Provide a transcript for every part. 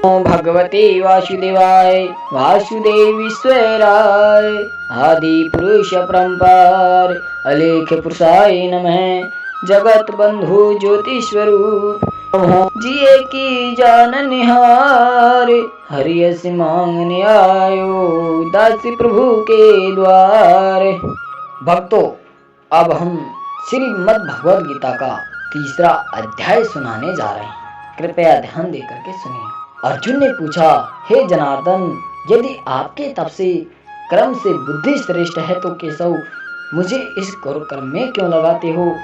ओम भगवते वासुदेवाय वासुदेवीश्वराय आदि पुरुष परंपार अलेख पुरुषाय नमः। जगत बंधु ज्योति स्वरूप जिये की जान निहार हरियस मांगने आयो दासी प्रभु के द्वार। भक्तों, अब हम श्रीमद् भगवद गीता का तीसरा अध्याय सुनाने जा रहे हैं। कृपया ध्यान देकर के सुनिए। अर्जुन ने पूछा, हे जनार्दन, यदि आपके तप से कर्म से बुद्धि श्रेष्ठ है तो केशव मुझे इस घोर कर्म में क्यों लगाते हो?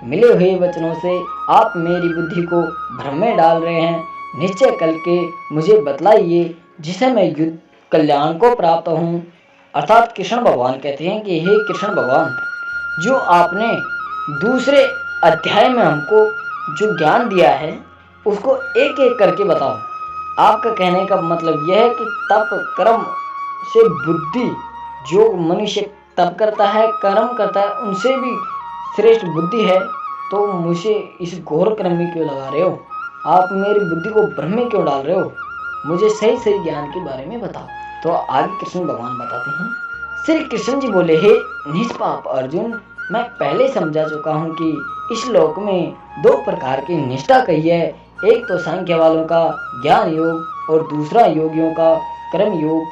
मिले हुए वचनों से आप मेरी बुद्धि को भ्रम में डाल रहे हैं। निश्चय करके मुझे बतलाइए जिसे मैं युद्ध कल्याण को प्राप्त हूँ। अर्थात कृष्ण भगवान कहते हैं कि हे कृष्ण भगवान, जो आपने दूसरे अध्याय में हमको जो ज्ञान दिया है उसको एक एक करके बताओ। आपका कहने का मतलब यह है कि तप कर्म से बुद्धि, जो मनुष्य तप करता है कर्म करता है उनसे भी श्रेष्ठ बुद्धि है, तो मुझे इस घोर कर्म में क्यों लगा रहे हो? आप मेरी बुद्धि को भ्रम में क्यों डाल रहे हो? मुझे सही सही ज्ञान के बारे में बताओ। तो आगे कृष्ण भगवान बताते हैं। श्री कृष्ण जी बोले, हे निष्पाप अर्जुन, मैं पहले समझा चुका हूँ कि इस लोक में दो प्रकार की निष्ठा कही है। एक तो सांख्य वालों का ज्ञान योग और दूसरा योगियों का कर्म योग।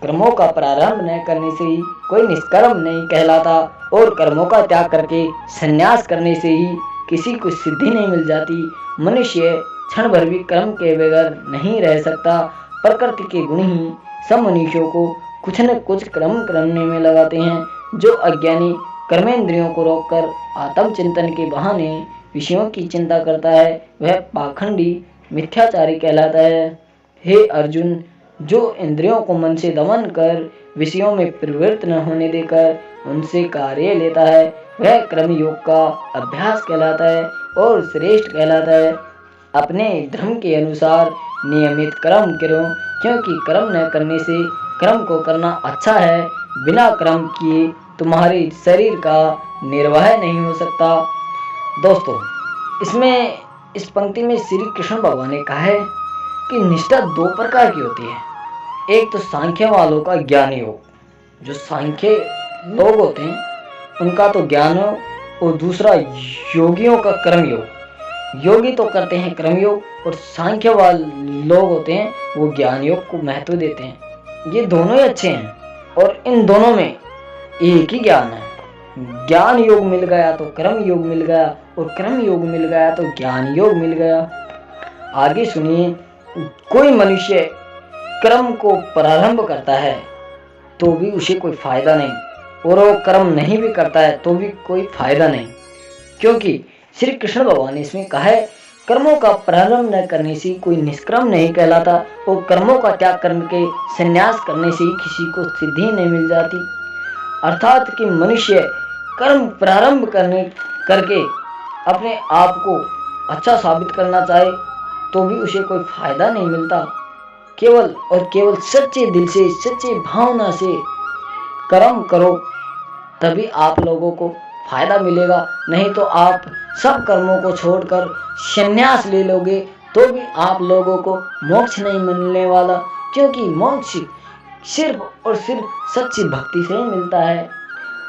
कर्मों का प्रारंभ न करने से ही कोई निष्कर्म नहीं कहलाता और कर्मों का त्याग करके संन्यास करने से ही किसी को सिद्धि नहीं मिल जाती। मनुष्य क्षण भर भी कर्म के बगैर नहीं रह सकता। प्रकृति के गुण ही सब मनुष्यों को कुछ न कुछ कर्म करने में लगाते हैं। जो अज्ञानी कर्मेंद्रियों को रोककर आत्मचिंतन के बहाने विषयों की चिंता करता है वह पाखंडी मिथ्याचारी कहलाता है। हे अर्जुन, जो इंद्रियों को मन से दमन कर विषयों में प्रवृत्त न होने देकर उनसे कार्य लेता है वह कर्म योग का अभ्यास कहलाता है और श्रेष्ठ कहलाता है। अपने धर्म के अनुसार नियमित कर्म करो, क्योंकि कर्म न करने से कर्म को करना अच्छा है। बिना कर्म किए तुम्हारे शरीर का निर्वाह नहीं हो सकता। दोस्तों, इसमें इस पंक्ति में श्री कृष्ण भगवान ने कहा है कि निष्ठा दो प्रकार की होती है। एक तो सांख्य वालों का ज्ञान योग, जो सांख्य लोग होते हैं उनका तो ज्ञान योग, और दूसरा योगियों का कर्म योग। योगी तो करते हैं कर्म योग और सांख्य वाले लोग होते हैं वो ज्ञान योग को महत्व देते हैं। ये दोनों ही अच्छे हैं और इन दोनों में एक ही ज्ञान है। ज्ञान योग मिल गया तो कर्म योग मिल गया और कर्म योग मिल गया तो ज्ञान योग मिल गया। आगे सुनिए, कोई मनुष्य कर्म को प्रारंभ करता है तो भी उसे कोई फायदा नहीं और वो कर्म नहीं भी करता है तो भी कोई फायदा नहीं, क्योंकि श्री कृष्ण भगवान ने इसमें कहा है कर्मों का प्रारंभ न करने से कोई निष्कर्म नहीं कहलाता और कर्मों का त्याग करके संन्यास करने से ही किसी को सिद्धि नहीं मिल जाती। अर्थात कि मनुष्य कर्म प्रारंभ करके अपने आप को अच्छा साबित करना चाहे तो भी उसे कोई फायदा नहीं मिलता। केवल और केवल सच्चे दिल से सच्चे भावना से कर्म करो तभी आप लोगों को फायदा मिलेगा। नहीं तो आप सब कर्मों को छोड़कर संन्यास ले लोगे तो भी आप लोगों को मोक्ष नहीं मिलने वाला, क्योंकि मोक्ष सिर्फ और सिर्फ सच्ची भक्ति से ही मिलता है।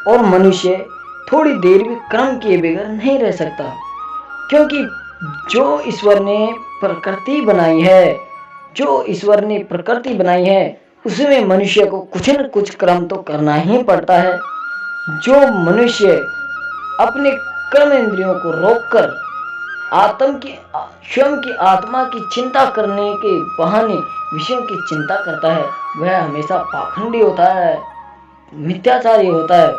और मनुष्य थोड़ी देर भी कर्म किए बगैर नहीं रह सकता, क्योंकि जो ईश्वर ने प्रकृति बनाई है उसमें मनुष्य को कुछ न कुछ कर्म तो करना ही पड़ता है। जो मनुष्य अपने कर्म इंद्रियों को रोककर स्वयं की आत्मा की चिंता करने के बहाने विषयों की चिंता करता है वह हमेशा पाखंडी होता है, मिथ्याचारी होता है।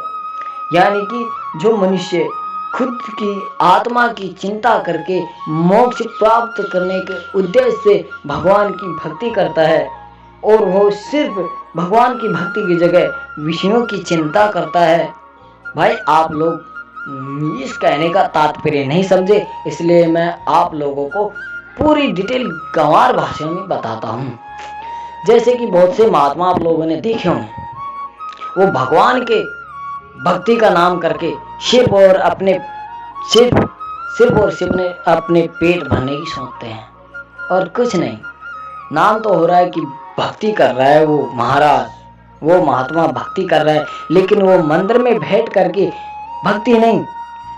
यानी कि जो मनुष्य खुद की आत्मा की चिंता करके मोक्ष प्राप्त करने के उद्देश्य से भगवान की भक्ति करता है और वो सिर्फ भगवान की भक्ति की जगह विषयों की चिंता करता है। भाई, आप लोग इस कहने का तात्पर्य नहीं समझे, इसलिए मैं आप लोगों को पूरी डिटेल गंवार भाषा में बताता हूँ। जैसे कि बहुत से महात्मा आप लोगों ने देखे होंगे, वो भगवान के भक्ति का नाम करके सिर्फ और सिर्फ अपने पेट भरने की सोचते हैं और कुछ नहीं। नाम तो हो रहा है कि भक्ति कर रहा है वो महाराज, वो महात्मा भक्ति कर रहा है, लेकिन वो मंदिर में बैठ करके भक्ति नहीं,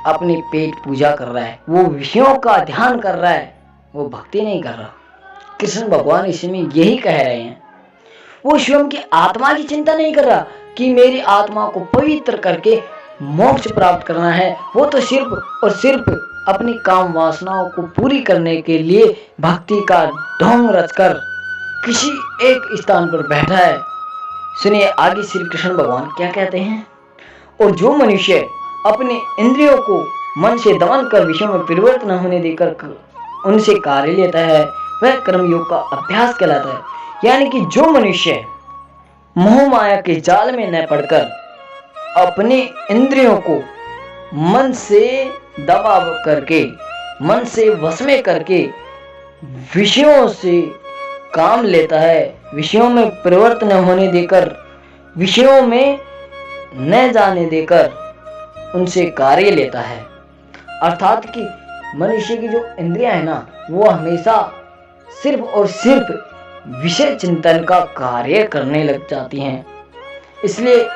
अपनी पेट पूजा कर रहा है, वो विषयों का ध्यान कर रहा है, वो भक्ति नहीं कर रहा। कृष्ण भगवान इसमें यही कह रहे हैं। वो स्वयं की आत्मा की चिंता नहीं कर रहा कि मेरी आत्मा को पवित्र करके मोक्ष प्राप्त करना है। वो तो सिर्फ और सिर्फ अपनी काम वासनाओं को पूरी करने के लिए भक्ति का ढोंग रचकर किसी एक स्थान पर बैठा है। सुनिए आगे श्री कृष्ण भगवान क्या कहते हैं। और जो मनुष्य अपने इंद्रियों को मन से दमन कर विषयों में परिवर्तन होने देकर उनसे कार्य लेता है, वह कर्मयोग का अभ्यास कहलाता है। यानी कि जो मनुष्य मोह माया के जाल में न पड़कर अपने इंद्रियों को मन से दबा करके, मन से वश में करके विषयों से काम लेता है, विषयों में परिवर्तन होने देकर, विषयों में न जाने देकर उनसे कार्य लेता है, अर्थात कि मनुष्य की जो इंद्रियां है ना, वो हमेशा सिर्फ और सिर्फ विषय चिंतन का कार्य करने लग जाती हैं। इसलिए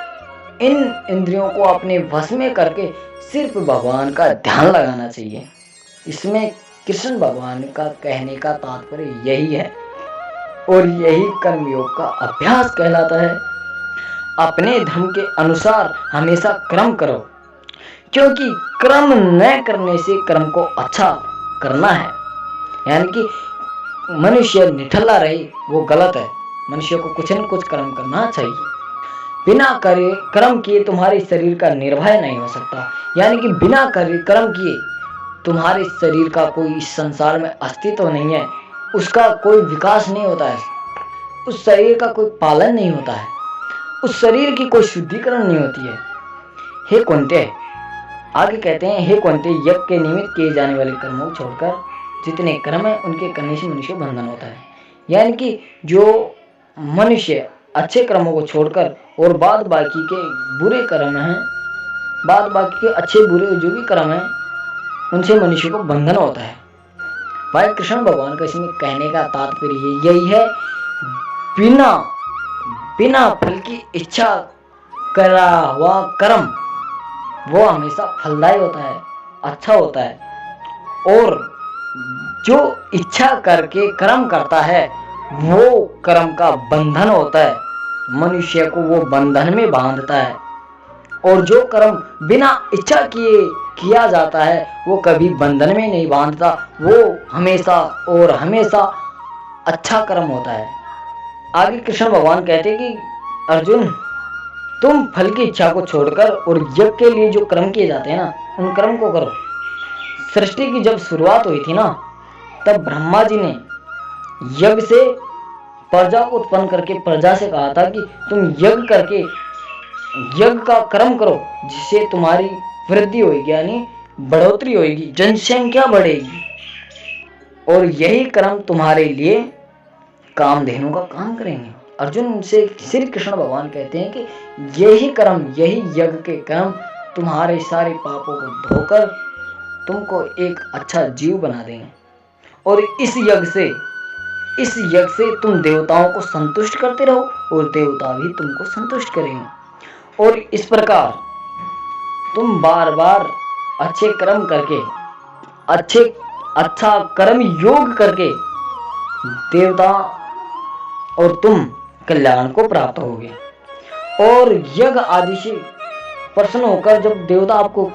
इन इंद्रियों को अपने वश में करके सिर्फ भगवान का ध्यान लगाना चाहिए। इसमें कृष्ण भगवान का कहने का तात्पर्य यही है और यही कर्मयोग का अभ्यास कहलाता है। अपने धर्म के अनुसार हमेशा कर्म करो, क्योंकि कर्म न करने से कर्म को अच्छा करना है। यानी कि मनुष्य निठल्ला रहे वो गलत है। मनुष्य को कुछ न कुछ कर्म करना चाहिए। बिना कर्म किए तुम्हारे शरीर का निर्वाह नहीं हो सकता। यानी कि बिना कर्म किए तुम्हारे शरीर का कोई इस संसार में अस्तित्व नहीं है, उसका कोई विकास नहीं होता है, उस शरीर का कोई पालन नहीं होता है, उस शरीर की कोई शुद्धिकरण नहीं होती है। हे कुंते, आगे कहते हैं, हे कुंते, यज्ञ के निमित्त किए जाने वाले कर्मों को छोड़कर जितने कर्म है उनके करने से मनुष्य बंधन होता है। यानी कि जो मनुष्य अच्छे कर्मों को छोड़कर और बाद बाकी के बुरे कर्म हैं, बाद बाकी के अच्छे बुरे जो भी कर्म हैं, उनसे मनुष्य को बंधन होता है। भाई कृष्ण भगवान का इसमें कहने का तात्पर्य यही है, बिना फल की इच्छा करा हुआ कर्म वो हमेशा फलदायी होता है, अच्छा होता है। और जो इच्छा करके कर्म करता है वो कर्म का बंधन होता है, मनुष्य को वो बंधन में बांधता है। और जो कर्म बिना इच्छा किए किया जाता है वो कभी बंधन में नहीं बांधता, वो हमेशा और हमेशा अच्छा कर्म होता है। आगे कृष्ण भगवान कहते हैं कि अर्जुन, तुम फल की इच्छा को छोड़कर और यज्ञ के लिए जो कर्म किए जाते हैं ना, उन कर्म को करो। सृष्टि की जब शुरुआत हुई थी ना, तब ब्रह्मा जी ने यज्ञ से प्रजा को उत्पन्न करके प्रजा से कहा था कि तुम यज्ञ करके यज्ञ का कर्म करो, जिससे तुम्हारी वृद्धि होगी, यानी बढ़ोतरी होगी, जनसंख्या बढ़ेगी, और यही कर्म तुम्हारे लिए कामधेनु का काम करेंगे। अर्जुन से श्री कृष्ण भगवान कहते हैं कि यही कर्म, यही यज्ञ के कर्म तुम्हारे सारे पापों को धोकर तुमको एक अच्छा जीव बना देंगे। और इस यज्ञ से तुम देवताओं को संतुष्ट करते रहो और देवता भी तुमको संतुष्ट करेंगे। और इस प्रकार तुम बार बार अच्छे कर्म करके, अच्छा कर्म योग करके देवता और तुम कल्याण को प्राप्त होगे। और यज्ञ आदि से प्रसन्न होकर जब देवता आपको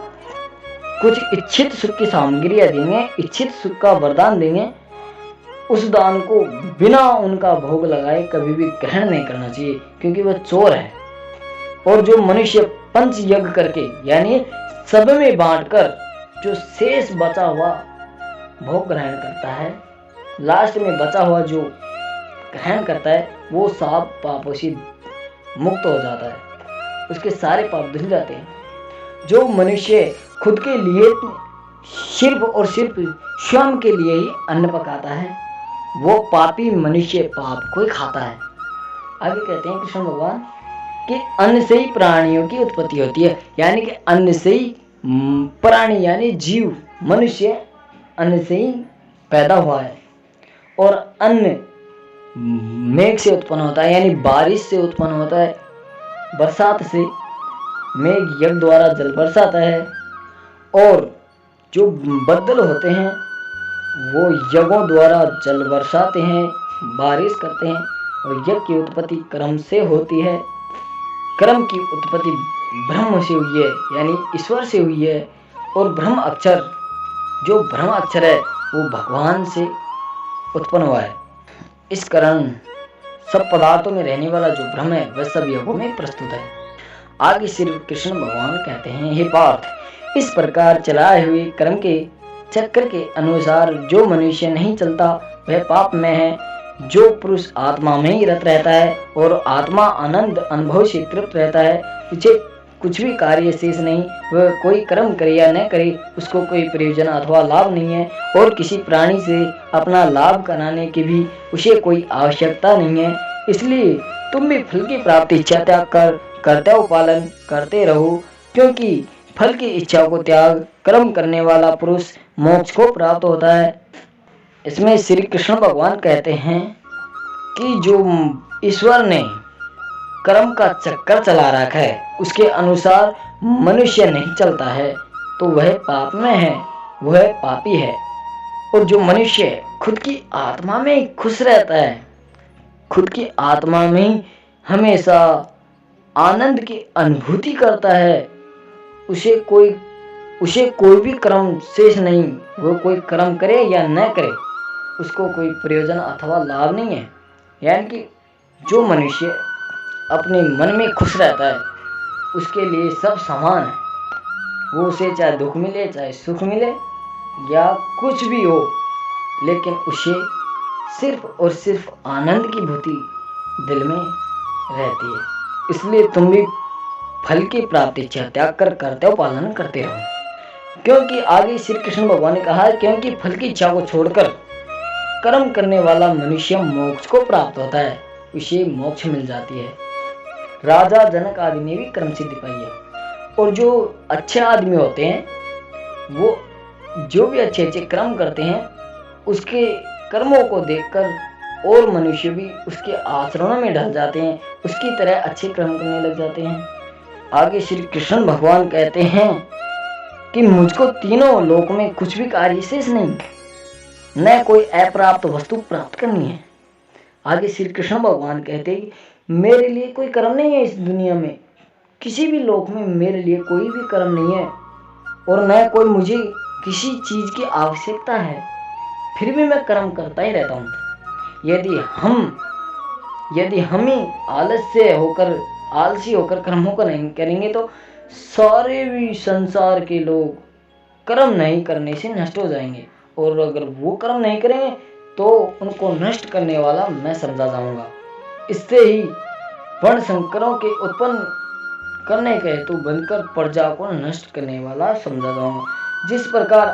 कुछ इच्छित सुख की सामग्रियां देंगे, इच्छित सुख का वरदान देंगे, उस दान को बिना उनका भोग लगाए कभी भी ग्रहण नहीं करना चाहिए, क्योंकि वह चोर है। और जो मनुष्य पंच यज्ञ करके, यानी सब में बांटकर जो शेष बचा हुआ भोग ग्रहण करता है, लास्ट में बचा हुआ जो ग्रहण करता है, वो सब पापों से मुक्त हो जाता है, उसके सारे पाप धुल जाते हैं। जो मनुष्य खुद के लिए सिर्फ और सिर्फ स्वयं के लिए ही अन्न पकाता है, वो पापी मनुष्य पाप को ही खाता है। आगे कहते हैं कृष्ण भगवान कि अन्न से ही प्राणियों की उत्पत्ति होती है। यानी कि अन्न से ही प्राणी यानी जीव, मनुष्य अन्न से ही पैदा हुआ है। और अन्न मेघ से उत्पन्न होता है, यानी बारिश से उत्पन्न होता है, बरसात से। मेघ यज्ञ द्वारा जल बरसाता है, और जो बदल होते हैं वो यज्ञों द्वारा जल बरसाते हैं, बारिश करते हैं। और यज्ञ की उत्पत्ति कर्म से होती है। कर्म की उत्पत्ति ब्रह्म से हुई है, यानी ईश्वर से हुई है। और ब्रह्म अक्षर, जो ब्रह्म अक्षर है वो भगवान से उत्पन्न हुआ है। इस कारण सब पदार्थों में रहने वाला जो ब्रह्म है वह सब योगों में प्रस्तुत है। आगे श्री कृष्ण भगवान कहते हैं, हे पार्थ, इस प्रकार चलाए हुए कर्म के चक्र के अनुसार जो मनुष्य नहीं चलता वह पाप में है। जो पुरुष आत्मा में ही रत रहता है और आत्मा आनंद अनुभव से तृप्त रहता है, उसे कुछ भी कार्य शेष नहीं। वह कोई कर्म करे या न करे, उसको कोई प्रयोजन अथवा लाभ नहीं है, और किसी प्राणी से अपना लाभ कराने की भी उसे कोई आवश्यकता नहीं है। इसलिए तुम भी फल की प्राप्ति इच्छा त्याग कर कर्तव्य पालन करते रहो, क्योंकि फल की इच्छा को त्याग कर्म करने वाला पुरुष मोक्ष को प्राप्त होता है। इसमें श्री कृष्ण भगवान कहते हैं कि जो ईश्वर ने कर्म का चक्कर चला रखा है उसके अनुसार मनुष्य नहीं चलता है तो वह पाप में है, वह पापी है। और जो मनुष्य खुद की आत्मा में खुश रहता है, खुद की आत्मा में हमेशा आनंद की अनुभूति करता है, उसे कोई भी कर्म शेष नहीं। वो कोई कर्म करे या न करे, उसको कोई प्रयोजन अथवा लाभ नहीं है। यानी कि जो मनुष्य अपने मन में खुश रहता है उसके लिए सब समान है। वो उसे चाहे दुख मिले चाहे सुख मिले या कुछ भी हो, लेकिन उसे सिर्फ और सिर्फ आनंद की भूति दिल में रहती है। इसलिए तुम भी फल की प्राप्ति इच्छा त्याग कर कर्तव्य पालन करते रहो। क्योंकि आगे श्री कृष्ण भगवान ने कहा, क्योंकि फल की इच्छा को छोड़कर कर्म करने वाला मनुष्य मोक्ष को प्राप्त होता है, उसे मोक्ष मिल जाती है। राजा जनक आदि ने भी कर्म सिद्धि पाई है। और जो अच्छे आदमी होते हैं वो जो भी अच्छे अच्छे कर्म करते हैं उसके कर्मों को देखकर और मनुष्य भी उसके आचरणों में ढल जाते हैं, उसकी तरह अच्छे कर्म करने लग जाते हैं। आगे श्री कृष्ण भगवान कहते हैं कि मुझको तीनों लोक में कुछ भी कार्य शेष नहीं, न कोई अप्राप्त वस्तु प्राप्त करनी है। आगे श्री कृष्ण भगवान कहते हैं मेरे लिए कोई कर्म नहीं है इस दुनिया में, किसी भी लोक में मेरे लिए कोई भी कर्म नहीं है, और न कोई मुझे किसी चीज की आवश्यकता है, फिर भी मैं कर्म करता ही रहता हूँ। यदि हम ही आलसी होकर कर्मों को नहीं करेंगे तो सारे भी संसार के लोग कर्म नहीं करने से नष्ट हो जाएंगे, और अगर वो कर्म नहीं करेंगे तो उनको नष्ट करने वाला मैं समझा जाऊंगा। इससे ही वर्ण संकरों के उत्पन्न करने के हेतु बनकर प्रजा को नष्ट करने वाला समझा जाऊंगा। जिस प्रकार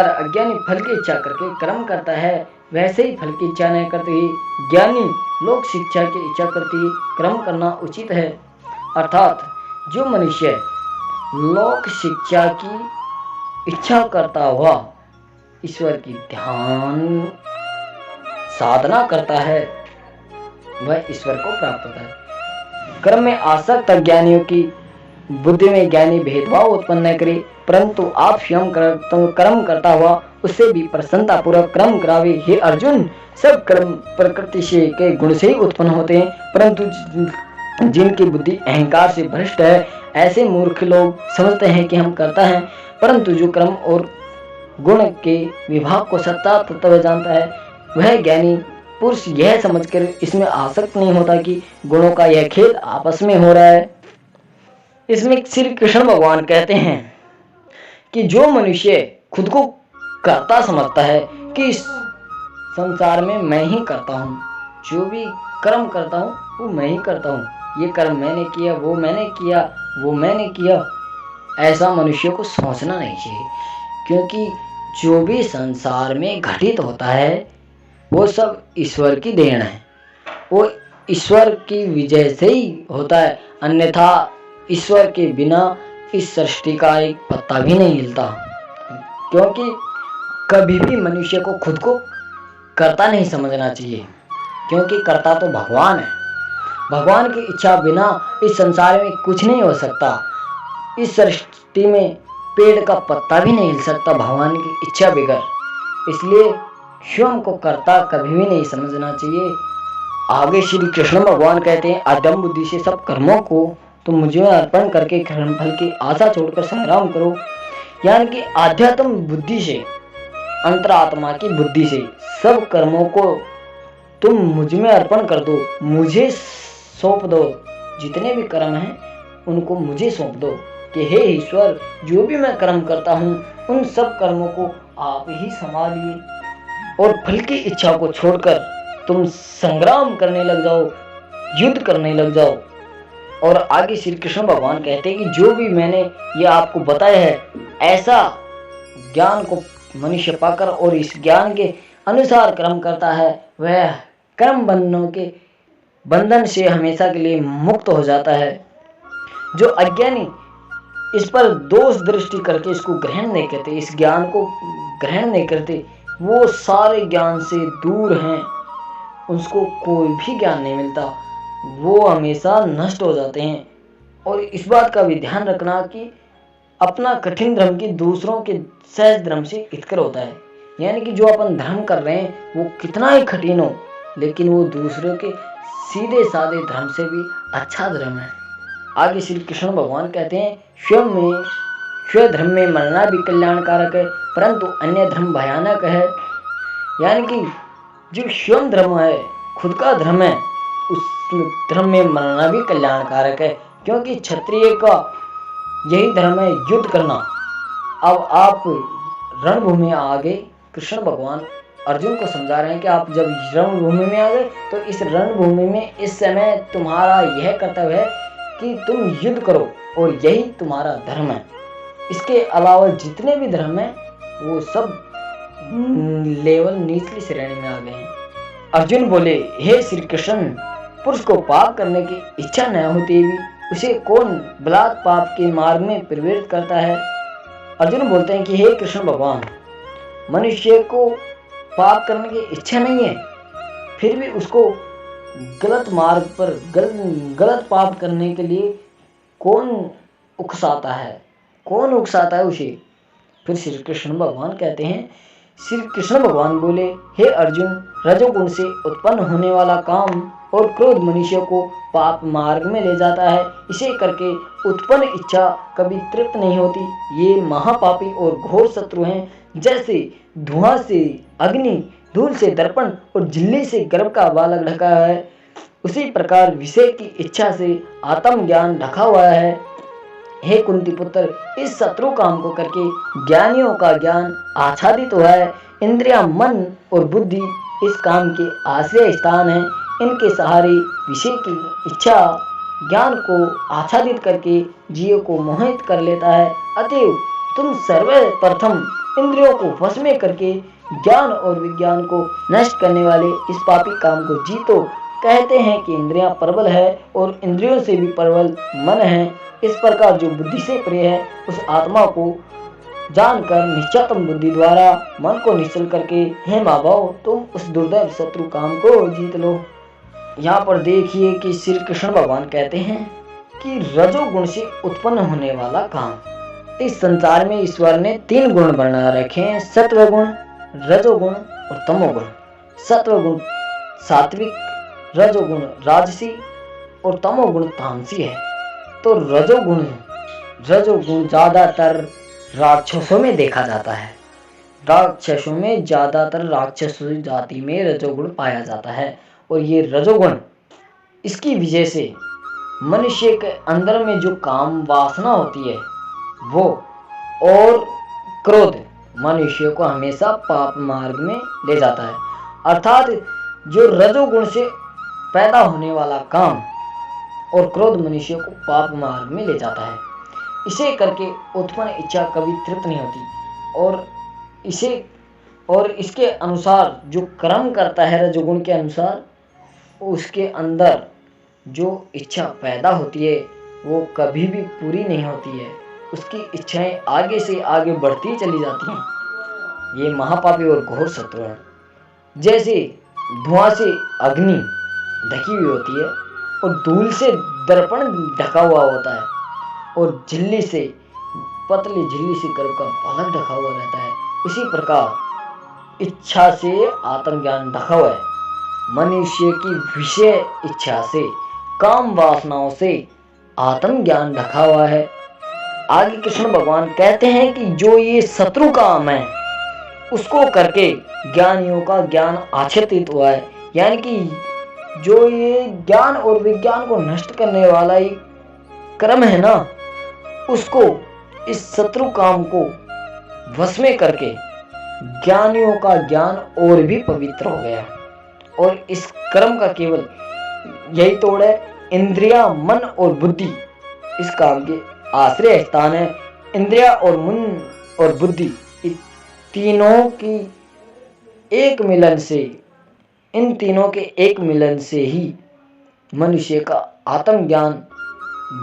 अज्ञानी फल की इच्छा करके कर्म करता है, वैसे ही फल की इच्छा नहीं करते ही ज्ञानी लोक शिक्षा की इच्छा करते ही कर्म करना उचित है। अर्थात जो मनुष्य लोक शिक्षा की इच्छा करता हुआ ईश्वर की ध्यान साधना करता है वह ईश्वर को प्राप्त होता है। कर्म में आसक्त अज्ञानियों की बुद्धि में ज्ञानी भेदभाव उत्पन्न न करे, परंतु आप स्वयं कर्म करता हुआ उससे भी प्रसन्नता पूर्वक कर्म करावे। हे अर्जुन, सब कर्म प्रकृति से के गुण से ही उत्पन्न होते हैं, परंतु जिनकी बुद्धि अहंकार से भ्रष्ट है ऐसे मूर्ख लोग समझते हैं कि हम करता है, परंतु जो कर्म और गुण के विभाग को सत्ता तत्व जानता है वह ज्ञानी पुरुष यह समझकर इसमें आसक्त नहीं होता कि गुणों का यह खेल आपस में हो रहा है। इसमें श्री कृष्ण भगवान कहते हैं कि जो मनुष्य खुद को कर्ता समझता है कि इस संसार में मैं ही करता हूँ, जो भी कर्म करता हूँ वो मैं ही करता हूँ, ये कर्म मैंने किया, वो मैंने किया, ऐसा मनुष्य को सोचना नहीं चाहिए। क्योंकि जो भी संसार में घटित होता है वो सब ईश्वर की देन है, वो ईश्वर की विजय से ही होता है, अन्यथा ईश्वर के बिना इस सृष्टि का एक पत्ता भी नहीं हिलता। क्योंकि कभी भी मनुष्य को खुद को कर्ता नहीं समझना चाहिए, क्योंकि कर्ता तो भगवान है। भगवान की इच्छा बिना इस संसार में कुछ नहीं हो सकता। इस सृष्टि में पेड़ का पत्ता भी नहीं हिल सकता भगवान की इच्छा बगैर। इसलिए स्वयं को कर्ता कभी भी नहीं समझना चाहिए। आगे श्री कृष्ण भगवान कहते हैं, अधम बुद्धि से सब कर्मों को तुम मुझे अर्पण करके कर्म फल की आशा छोड़कर संग्राम करो। यानी कि आध्यात्म बुद्धि से, अंतरात्मा की बुद्धि से सब कर्मों को तुम मुझ में अर्पण कर दो, मुझे सौंप दो। जितने भी कर्म हैं उनको मुझे सौंप दो कि हे ईश्वर, जो भी मैं कर्म करता हूँ उन सब कर्मों को आप ही संभालिए और फल की इच्छा को छोड़कर तुम संग्राम करने लग जाओ, युद्ध करने लग जाओ। और आगे श्री कृष्ण भगवान कहते हैं कि जो भी मैंने ये आपको बताया है, ऐसा ज्ञान को मनुष्य पाकर और इस ज्ञान के अनुसार कर्म करता है, वह कर्म बंधनों के बंधन से हमेशा के लिए मुक्त हो जाता है। जो अज्ञानी इस पर दोष दृष्टि करके इसको ग्रहण नहीं करते, इस ज्ञान को ग्रहण नहीं करते, वो सारे ज्ञान से दूर हैं, उसको कोई भी ज्ञान नहीं मिलता, वो हमेशा नष्ट हो जाते हैं। और इस बात का भी ध्यान रखना कि अपना कठिन धर्म की दूसरों के सहज धर्म से हितकर होता है। यानी कि जो अपन धर्म कर रहे हैं वो कितना ही कठिन हो, लेकिन वो दूसरों के सीधे साधे धर्म से भी अच्छा धर्म है। आगे श्री कृष्ण भगवान कहते हैं, स्वधर्म में मरना भी कल्याणकारक है, परंतु अन्य धर्म भयानक है। यानी कि जो स्वयं धर्म है, खुद का धर्म है, उस धर्म में मरना भी कल्याणकारक है, क्योंकि क्षत्रिय का यही धर्म है, युद्ध करना। अब आप रणभूमि में आ गए, कृष्ण भगवान अर्जुन को समझा रहे हैं कि आप जब रणभूमि में आ गए तो इस रणभूमि में इस समय तुम्हारा यह कर्तव्य है कि तुम युद्ध करो, और यही तुम्हारा धर्म है। इसके अलावा जितने भी धर्म हैं वो सब लेवल निचली श्रेणी में आ गए हैं। अर्जुन बोले, हे श्री कृष्ण, पुरुष को पाप करने की इच्छा न होती भी उसे कौन बलात् पाप के मार्ग में प्रवृत्त करता है। अर्जुन बोलते हैं कि हे कृष्ण भगवान, मनुष्य को पाप करने की इच्छा नहीं है, फिर भी उसको गलत मार्ग पर गलत पाप करने के लिए कौन उकसाता है, कौन उकसाता है उसे। फिर श्री कृष्ण भगवान कहते हैं, श्री कृष्ण भगवान बोले, हे अर्जुन, रजोगुण से उत्पन्न होने वाला काम और क्रोध मनुष्य को पाप मार्ग में ले जाता है। इसे करके उत्पन्न इच्छा कभी तृप्त नहीं होती। ये महापापी और घोर शत्रु हैं। जैसे धुआं से अग्नि, धूल से दर्पण और झिल्ली से गर्भ का बालक ढका है, उसी प्रकार विषय की इच्छा से आत्म ज्ञान ढका हुआ है। हे कुंती पुत्र, इस शत्रु काम को करके ज्ञानियों का ज्ञान आच्छादित हुआ है। इंद्रिया, मन और बुद्धि इस काम के आश्रय स्थान है। इनके सहारे विषय की इच्छा ज्ञान को आच्छादित करके जीव को मोहित कर लेता है। अतएव तुम सर्वप्रथम इंद्रियों को वश में करके ज्ञान और विज्ञान को नष्ट करने वाले इस पापी काम को जीतो। कहते हैं कि इंद्रियां प्रबल है और इंद्रियों से भी प्रबल मन है। इस प्रकार जो बुद्धि से प्रिय है उस आत्मा को जानकर निश्चतम बुद्धि द्वारा मन को निश्चल करके हे माधव, तुम उस दुर्दैव शत्रु काम को जीत लो। यहाँ पर देखिए कि श्री कृष्ण भगवान कहते हैं कि रजोगुण से उत्पन्न होने वाला काम। इस संसार में ईश्वर ने 3 गुण बना रखे हैं, सत्वगुण, रजोगुण और तमोगुण। सत्वगुण सात्विक, रजोगुण राजसी और तमोगुण तामसी है। तो रजोगुण ज्यादातर राक्षसों में देखा जाता है। राक्षसों में ज्यादातर राक्षस जाति में रजोगुण पाया जाता है। और ये रजोगुण, इसकी वजह से मनुष्य के अंदर में जो काम वासना होती है वो, और क्रोध मनुष्य को हमेशा पाप मार्ग में ले जाता है। अर्थात जो रजोगुण से पैदा होने वाला काम और क्रोध मनुष्य को पाप मार्ग में ले जाता है। इसे करके उत्पन्न इच्छा कभी तृप्त नहीं होती। और इसके अनुसार जो कर्म करता है रजोगुण के अनुसार, उसके अंदर जो इच्छा पैदा होती है वो कभी भी पूरी नहीं होती है। उसकी इच्छाएं आगे से आगे बढ़ती चली जाती हैं। ये महापापी और घोर शत्रु हैं। जैसे धुआं से अग्नि ढकी हुई होती है और धूल से दर्पण ढका हुआ होता है और झिल्ली से, पतली झिल्ली से गर्भ का बालक ढका हुआ रहता है, इसी प्रकार इच्छा से आत्मज्ञान ढका हुआ है। मनुष्य की विषय इच्छा से, काम वासनाओं से आत्मज्ञान ढका हुआ है। आगे कृष्ण भगवान कहते हैं कि जो ये शत्रु काम है उसको करके ज्ञानियों का ज्ञान आच्छादित हुआ है, यानी कि जो ये ज्ञान और विज्ञान को नष्ट करने वाला ये कर्म है ना, उसको, इस शत्रु काम को वश में करके ज्ञानियों का ज्ञान और भी पवित्र हो गया। और इस कर्म का केवल यही तोड़ है, इंद्रिया, मन और बुद्धि इस काम के आश्रय स्थान है। इंद्रिया और मन और बुद्धि तीनों की एक मिलन से, इन तीनों के एक मिलन से ही मनुष्य का आत्मज्ञान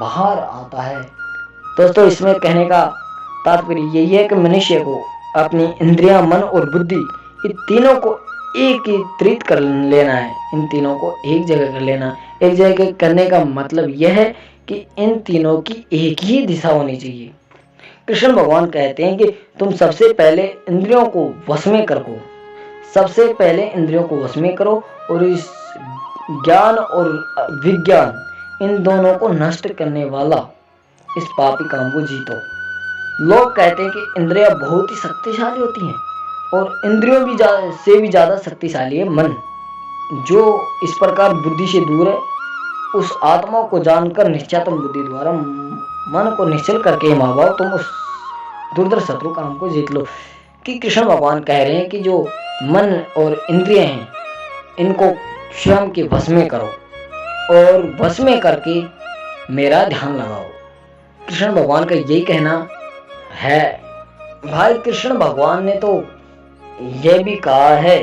बाहर आता है। दोस्तों, इसमें कहने का तात्पर्य यही है कि मनुष्य को अपनी इंद्रियां, मन और बुद्धि, इन तीनों को एकत्रित कर लेना है। इन तीनों को एक जगह कर लेना। एक जगह करने का मतलब यह है कि इन तीनों की एक ही दिशा होनी चाहिए। कृष्ण भगवान कहते हैं कि तुम सबसे पहले इंद्रियों को वश में करो, सबसे पहले इंद्रियों को वश में करो और इस ज्ञान और विज्ञान, इन दोनों को नष्ट करने वाला इस पापी काम को जीतो। लोग कहते हैं कि इंद्रियां बहुत ही शक्तिशाली होती हैं और इंद्रियों भी से भी ज्यादा शक्तिशाली है मन। जो इस प्रकार बुद्धि से दूर है, उस आत्मा को जानकर निश्चयतम बुद्धि द्वारा मन को निश्चल करके माँ तुम उस दुर्धर शत्रु काम को जीत लो। कि कृष्ण भगवान कह रहे हैं कि जो मन और इंद्रियां हैं, इनको स्वयं के वश में करो और वश में करके मेरा ध्यान लगाओ। कृष्ण भगवान का यही कहना है। भाई, कृष्ण भगवान ने तो यह भी कहा है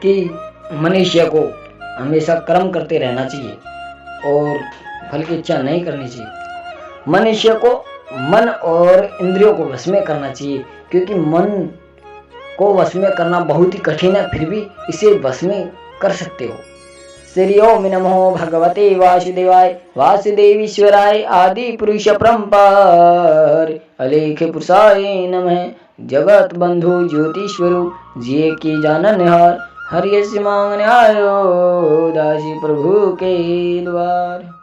कि मनुष्य को हमेशा कर्म करते रहना चाहिए और फल की इच्छा नहीं करनी चाहिए। मनुष्य को मन और इंद्रियों को वश में करना चाहिए, क्योंकि मन को वश में करना बहुत ही कठिन है, फिर भी इसे वश में कर सकते हो। श्री ओम नमो भगवते वासुदेवाय वासुदेवीश्वराय आदि पुरुष परंपार अलेख पुरुषाय नमः। जगत बंधु ज्योति स्वरूप जिये की जाननहार हरि मांगने आयो दासी प्रभु के द्वार।